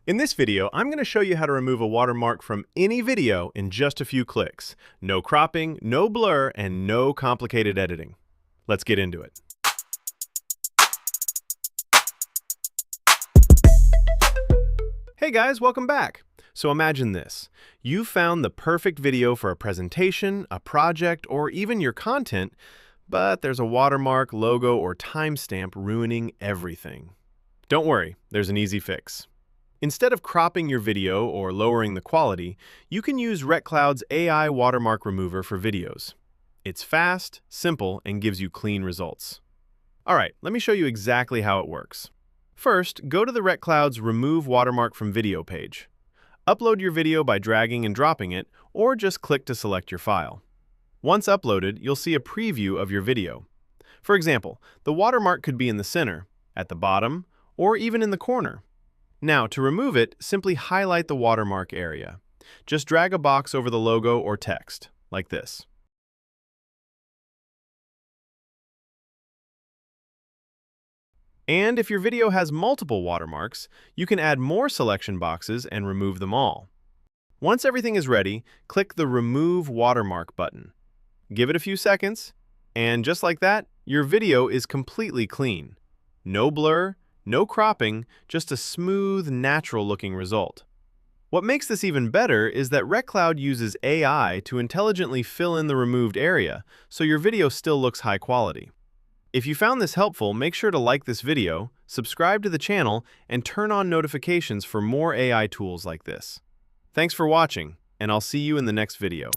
In this video, I'm going to show you how to remove a watermark from any video in just a few clicks. No cropping, no blur, and no complicated editing. Let's get into it. Hey guys, welcome back. So imagine this. You found the perfect video for a presentation, a project, or even your content, but there's a watermark, logo, or timestamp ruining everything. Don't worry, there's an easy fix. Instead of cropping your video or lowering the quality, you can use RecCloud's AI watermark remover for videos. It's fast, simple, and gives you clean results. Alright, let me show you exactly how it works. First, go to the RecCloud's Remove Watermark from Video page. Upload your video by dragging and dropping it, or just click to select your file. Once uploaded, you'll see a preview of your video. For example, the watermark could be in the center, at the bottom, or even in the corner. Now, to remove it, simply highlight the watermark area. Just drag a box over the logo or text, like this. And if your video has multiple watermarks, you can add more selection boxes and remove them all. Once everything is ready, click the Remove Watermark button. Give it a few seconds, and just like that, your video is completely clean. No blur, no cropping, just a smooth, natural-looking result. What makes this even better is that RecCloud uses AI to intelligently fill in the removed area, so your video still looks high quality. If you found this helpful, make sure to like this video, subscribe to the channel, and turn on notifications for more AI tools like this. Thanks for watching, and I'll see you in the next video.